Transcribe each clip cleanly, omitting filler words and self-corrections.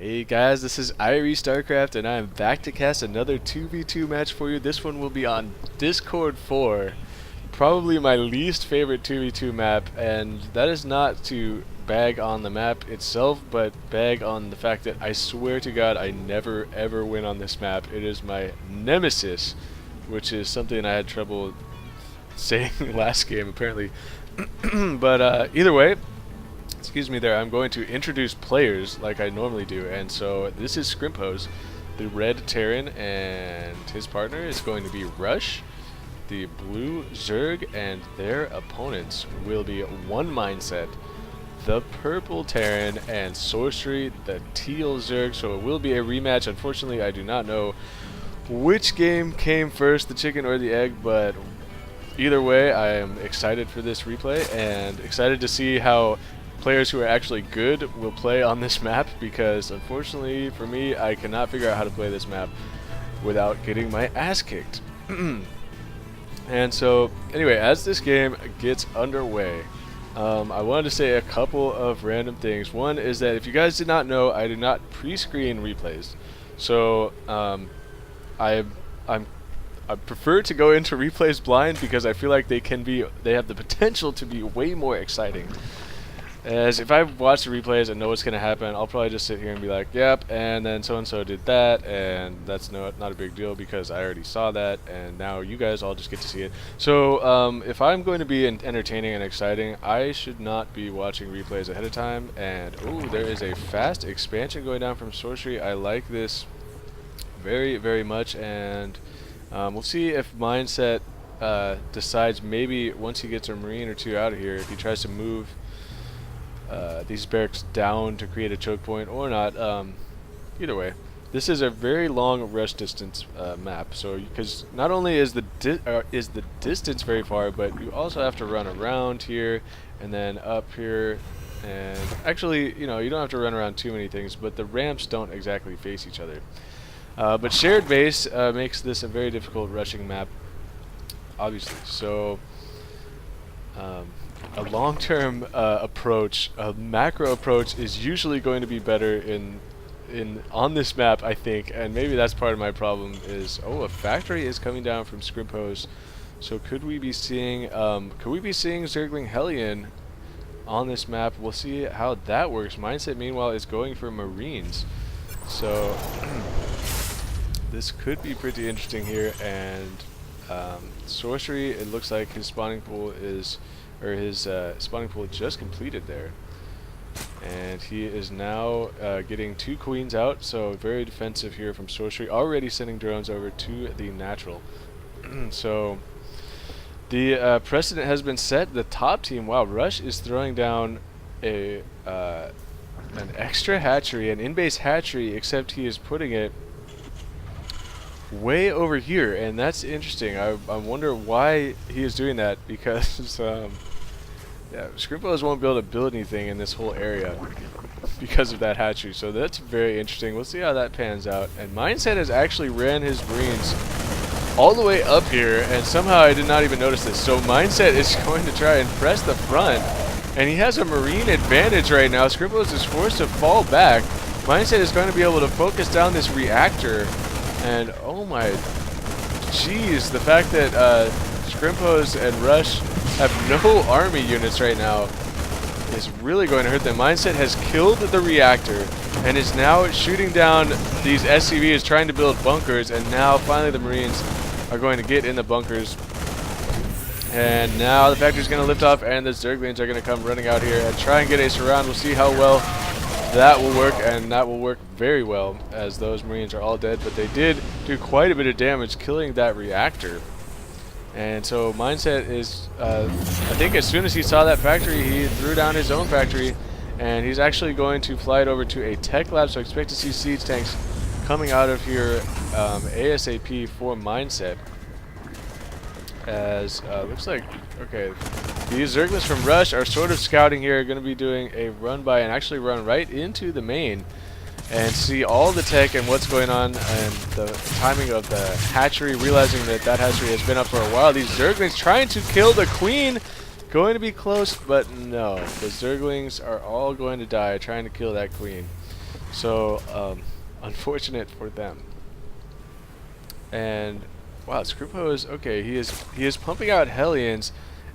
Hey guys, this is Starcraft and I am back to cast another 2v2 match for you. This one will be on Discord 4. Probably my least favorite 2v2 map, and that is not to bag on the map itself, but bag on the fact that I swear to God I never ever win on this map. It is my nemesis, which is something I had trouble saying last game apparently. But either way, excuse me there, I'm going to introduce players like I normally do. And so this is SCRIMPHoes, the red Terran, and his partner is going to be RuSH, the blue Zerg, and their opponents will be ONEMindset, the purple Terran, and Sorcery, the teal Zerg. So it will be a rematch. Unfortunately, I do not know which game came first, the chicken or the egg, but either way, I am excited for this replay and excited to see how players who are actually good will play on this map, because unfortunately for me, I cannot figure out how to play this map without getting my ass kicked. And so anyway, as this game gets underway, I wanted to say a couple of random things. One is that if you guys did not know, I do not pre-screen replays. So I prefer to go into replays blind because I feel like they have the potential to be way more exciting. As if I watch the replays and know what's going to happen, I'll probably just sit here and be like, yep, and then so-and-so did that, and that's not a big deal because I already saw that, and now you guys all just get to see it. So if I'm going to be entertaining and exciting, I should not be watching replays ahead of time. And ooh, there is a fast expansion going down from Sorcery. I like this very, very much, and we'll see if Mindset decides maybe once he gets a Marine or two out of here, if he tries to move these barracks down to create a choke point or not. Either way, this is a very long rush distance map. So because not only is the distance very far, but you also have to run around here and then up here. And actually, you don't have to run around too many things, but the ramps don't exactly face each other. But shared base makes this a very difficult rushing map, obviously. So a long-term approach, a macro approach, is usually going to be better on this map, I think. And maybe that's part of my problem. Is a factory is coming down from SCRIMPHoes. So could we be seeing Zergling Hellion on this map? We'll see how that works. Mindset, meanwhile, is going for Marines. So this could be pretty interesting here. And Sorcery, it looks like his spawning pool just completed there, and he is now getting 2 queens out. So very defensive here from Sorcery, already sending drones over to the natural. So the precedent has been set. The top team, wow, RuSH is throwing down an extra hatchery, an in-base hatchery, except he is putting it way over here, and that's interesting. I wonder why he is doing that, because yeah, SCRIMPHoes won't be able to build anything in this whole area because of that hatchery. So that's very interesting. We'll see how that pans out. And Mindset has actually ran his Marines all the way up here, and somehow I did not even notice this. So Mindset is going to try and press the front, and he has a Marine advantage right now. SCRIMPHoes is forced to fall back. Mindset is going to be able to focus down this reactor. And oh my jeez, the fact that SCRIMPHoes and RuSH have no army units right now is really going to hurt them. Mindset has killed the reactor and is now shooting down these SCVs, trying to build bunkers, and now finally the Marines are going to get in the bunkers. And now the factory's going to lift off, and the Zerglings are going to come running out here and try and get a surround. We'll see how well that will work, and that will work very well, as those Marines are all dead, but they did do quite a bit of damage killing that reactor. And so Mindset is, I think as soon as he saw that factory, he threw down his own factory, and he's actually going to fly it over to a tech lab. So expect to see siege tanks coming out of here ASAP for Mindset. As looks like, okay, these Zerglings from RuSH are sort of scouting here, going to be doing a run by and actually run right into the main and see all the tech and what's going on, and the timing of the hatchery, realizing that that hatchery has been up for a while. These Zerglings trying to kill the queen, going to be close, but no, the Zerglings are all going to die trying to kill that queen. So unfortunate for them. And wow, SCRIMPHoes, okay, he is pumping out Hellions,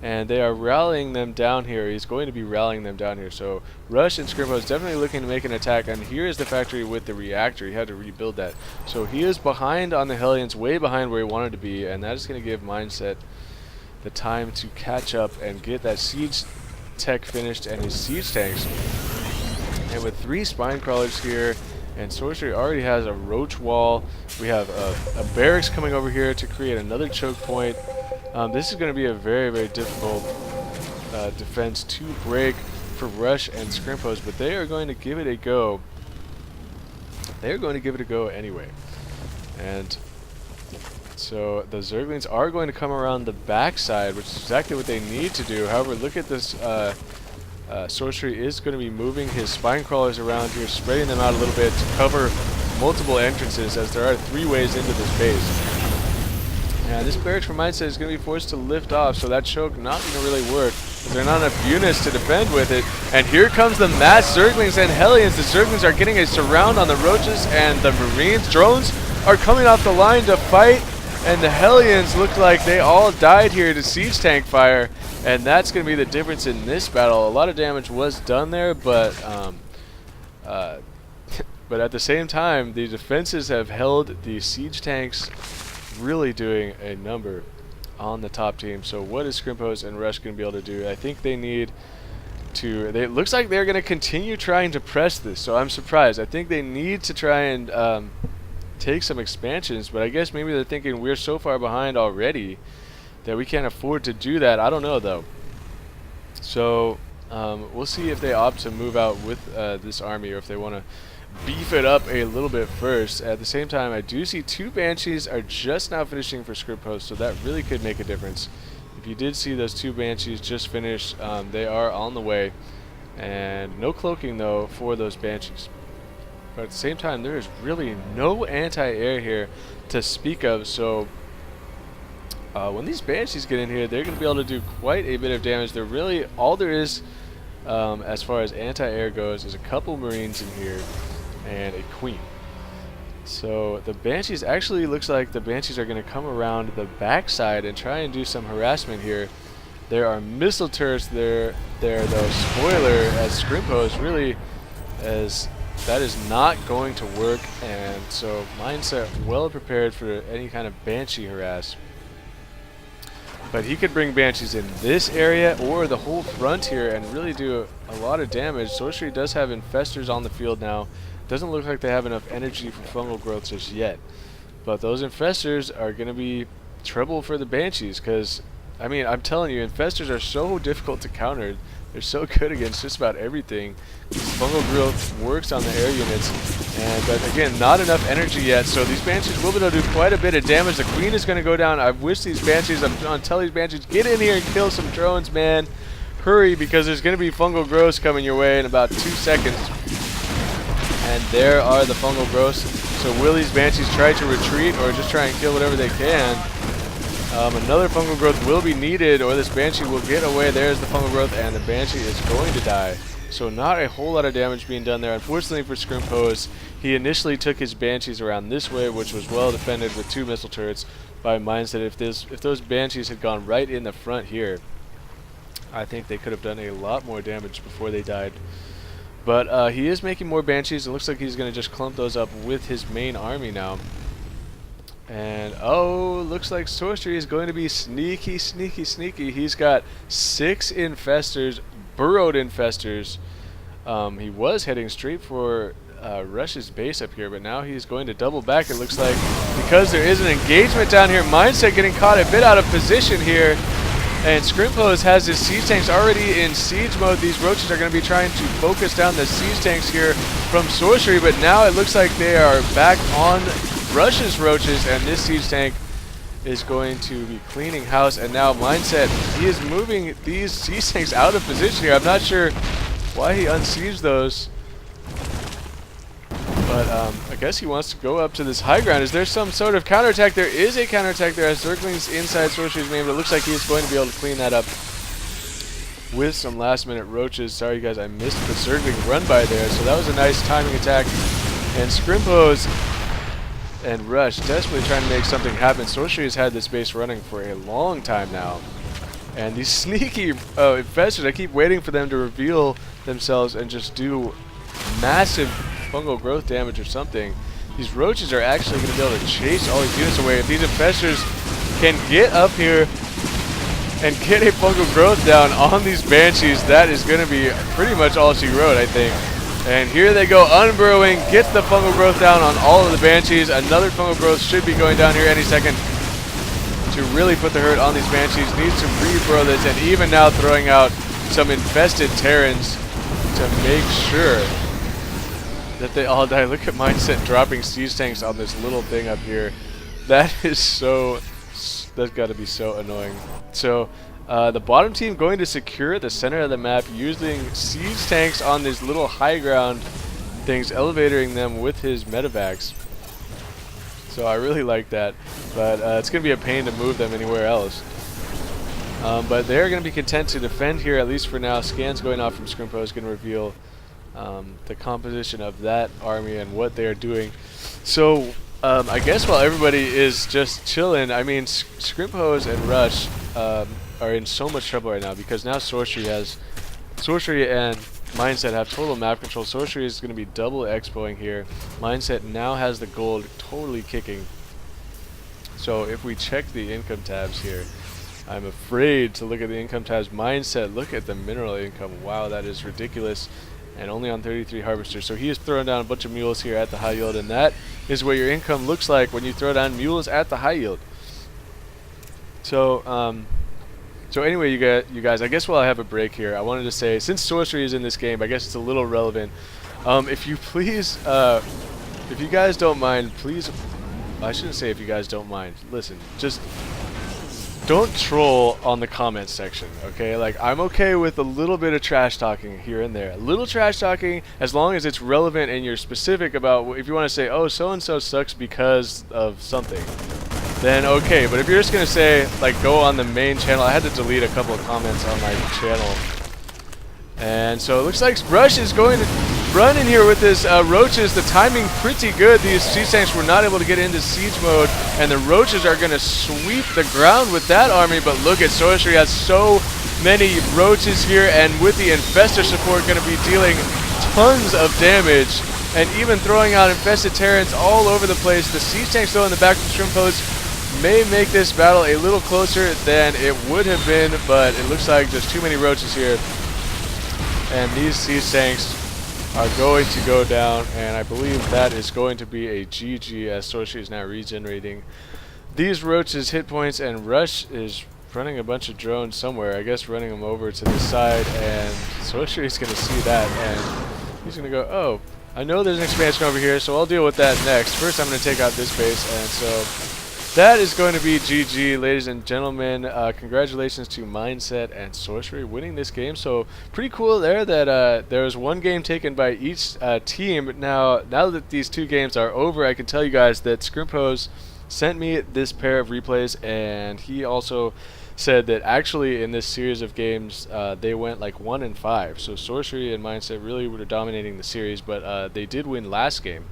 and they are rallying them down here. He's going to be rallying them down here. So RuSH and SCRIMPHoes definitely looking to make an attack. And here is the factory with the reactor. He had to rebuild that. So he is behind on the Hellions, way behind where he wanted to be, and that is going to give Mindset the time to catch up and get that siege tech finished and his siege tanks. And with 3 spine crawlers here, and Sorcery already has a roach wall. We have a barracks coming over here to create another choke point. This is going to be a very, very difficult defense to break for RuSH and SCRIMPHoes, but they are going to give it a go. They are going to give it a go anyway. And so the Zerglings are going to come around the backside, which is exactly what they need to do. However, look at this. Sorcery is going to be moving his spine crawlers around here, spreading them out a little bit to cover multiple entrances, as there are 3 ways into this base. And this barracks for Mindset is going to be forced to lift off, so that choke not going to really work. There are not enough units to defend with it. And here comes the mass Zerglings and Hellions. The Zerglings are getting a surround on the Roaches, and the Marines. Drones are coming off the line to fight, and the Hellions look like they all died here to siege tank fire. And that's going to be the difference in this battle. A lot of damage was done there, but but at the same time, the defenses have held the siege tanks, really doing a number on the top team. So what is SCRIMPHoes and RuSH going to be able to do? I think they need to... It looks like they're going to continue trying to press this, so I'm surprised. I think they need to try and take some expansions, but I guess maybe they're thinking we're so far behind already that we can't afford to do that. I don't know, though. So we'll see if they opt to move out with this army, or if they want to beef it up a little bit first. At the same time, I do see 2 Banshees are just now finishing for SCRIMPHoes, so that really could make a difference. If you did see those 2 Banshees just finish, they are on the way. And no cloaking, though, for those Banshees. But at the same time, there is really no anti-air here to speak of, so when these Banshees get in here, they're going to be able to do quite a bit of damage. They're really, all there is as far as anti-air goes is a couple Marines in here and a Queen. So the Banshees, actually looks like the Banshees are going to come around the backside and try and do some harassment here. There are missile turrets there though. Spoiler, as SCRIMPHoes, really, as that is not going to work, and so Mindset well prepared for any kind of Banshee harass. But he could bring Banshees in this area or the whole front here and really do a lot of damage. Sorcery does have Infestors on the field now. Doesn't look like they have enough energy for fungal growth just yet. But those Infestors are going to be trouble for the Banshees, because, I mean, I'm telling you, Infestors are so difficult to counter. They're so good against just about everything. Fungal growth works on the air units, but again, not enough energy yet. So these Banshees will be able to do quite a bit of damage. The Queen is going to go down. I wish these Banshees, I'm going to tell these Banshees, get in here and kill some drones, man. Hurry, because there's going to be fungal growths coming your way in about 2 seconds. And there are the fungal growths. So will these Banshees try to retreat or just try and kill whatever they can? Another fungal growth will be needed, or this Banshee will get away. There's the fungal growth, and the Banshee is going to die. So not a whole lot of damage being done there. Unfortunately for SCRIMPHoes, he initially took his Banshees around this way, which was well defended with 2 missile turrets by Mindset. If those Banshees had gone right in the front here, I think they could have done a lot more damage before they died. But he is making more Banshees. It looks like he's going to just clump those up with his main army now. And oh, looks like Sorcery is going to be sneaky, sneaky, sneaky. He's got 6 Infestors, burrowed Infestors. He was heading straight for RuSH's base up here, but now he's going to double back, it looks like, because there is an engagement down here. Mindset getting caught a bit out of position here. And SCRIMPHoes has his siege tanks already in siege mode. These Roaches are going to be trying to focus down the siege tanks here from Sorcery, but now it looks like they are back on RuSH's Roaches, and this siege tank is going to be cleaning house. And now Mindset, he is moving these siege tanks out of position here. I'm not sure why he unsieged those, but I guess he wants to go up to this high ground. Is there some sort of counterattack? There is a counterattack there as Zerglings inside Sorcery's main, but it looks like he is going to be able to clean that up. with some last minute roaches. Sorry guys, I missed the circling run by there, so that was a nice timing attack. And SCRIMPHoes and RuSH desperately trying to make something happen. Sorcery has had this base running for a long time now. And these sneaky infestors, I keep waiting for them to reveal themselves and just do massive fungal growth damage or something. These roaches are actually going to be able to chase all these units away. If these infestors can get up here and get a fungal growth down on these banshees, that is going to be pretty much all she wrote, I think. And here they go, unburrowing, gets the fungal growth down on all of the banshees. Another fungal growth should be going down here any second to really put the hurt on these banshees. Needs to reburrow this, and even now throwing out some infested Terrans to make sure that they all die. Look at Mindset dropping siege tanks on this little thing up here. That is so, that's got to be so annoying. So the bottom team going to secure the center of the map using siege tanks on these little high ground things, elevating them with his medevacs. So I really like that, but it's going to be a pain to move them anywhere else. But they're going to be content to defend here, at least for now. Scans going off from SCRIMPHoes going to reveal the composition of that army and what they're doing. So I guess while everybody is just chilling, I mean, SCRIMPHoes and RuSH are in so much trouble right now, because now Sorcery and Mindset have total map control. Sorcery is going to be double expoing here. Mindset now has the gold totally kicking. So if we check the income tabs here, I'm afraid to look at the income tabs. Mindset, look at the mineral income. Wow, that is ridiculous. And only on 33 harvesters. So he is throwing down a bunch of mules here at the high yield, and that is what your income looks like when you throw down mules at the high yield. So so anyway, you guys, I guess while I have a break here, I wanted to say, since Sorcery is in this game, I guess it's a little relevant. If you please, if you guys don't mind, please, I shouldn't say if you guys don't mind, listen, just don't troll on the comments section, okay? Like, I'm okay with a little bit of trash talking here and there. A little trash talking, as long as it's relevant and you're specific about, if you want to say, oh, so-and-so sucks because of something, then okay. But if you're just going to say, like, go on the main channel, I had to delete a couple of comments on my channel. And so it looks like RuSH is going to run in here with his roaches. The timing pretty good. These siege tanks were not able to get into siege mode, and the roaches are going to sweep the ground with that army. But look at Sorcery, has so many roaches here, and with the infestor support going to be dealing tons of damage, and even throwing out infested Terrans all over the place. The siege tanks though in the back of the SCRIMPHoes may make this battle a little closer than it would have been, but it looks like just too many roaches here. And these siege tanks are going to go down, and I believe that is going to be a GG, as Sorcery is now regenerating these roaches' hit points, and RuSH is running a bunch of drones somewhere, I guess running them over to the side, and Sorcery is going to see that, and he's going to go, oh, I know there's an expansion over here, so I'll deal with that next. First I'm going to take out this base, and so that is going to be GG, ladies and gentlemen. Congratulations to Mindset and Sorcery winning this game. So pretty cool there that there was one game taken by each team. Now that these two games are over, I can tell you guys that SCRIMPHoes sent me this pair of replays, and he also said that actually in this series of games they went like 1-5. So Sorcery and Mindset really were dominating the series, but they did win last game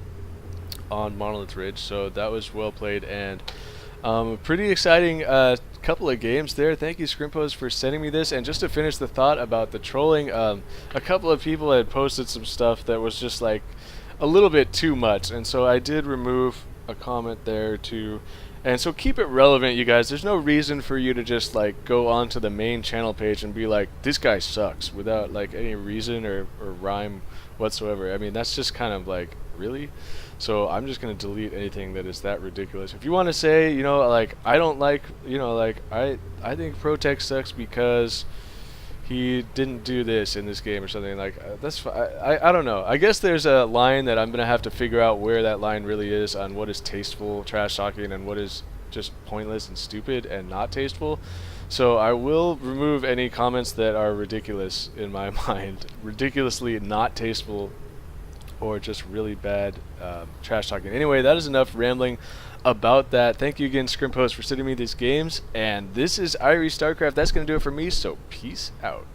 on Monolith Ridge, so that was well played, and pretty exciting couple of games there. Thank you, SCRIMPHoes, for sending me this. And just to finish the thought about the trolling, a couple of people had posted some stuff that was just like a little bit too much, and so I did remove a comment there too. And so keep it relevant, you guys. There's no reason for you to just like go onto the main channel page and be like, this guy sucks, without like any reason or rhyme whatsoever. I mean, that's just kind of like, really? So I'm just going to delete anything that is that ridiculous. If you want to say, you know, like, I don't like, you know, like, I think Protect sucks because he didn't do this in this game or something, like, that's fine. I don't know. I guess there's a line that I'm going to have to figure out where that line really is on what is tasteful trash talking and what is just pointless and stupid and not tasteful. So I will remove any comments that are ridiculous in my mind, ridiculously not tasteful, or just really bad trash talking. Anyway, that is enough rambling about that. Thank you again, SCRIMPHoes, for sending me these games, and this is Starcraft. That's going to do it for me, so peace out.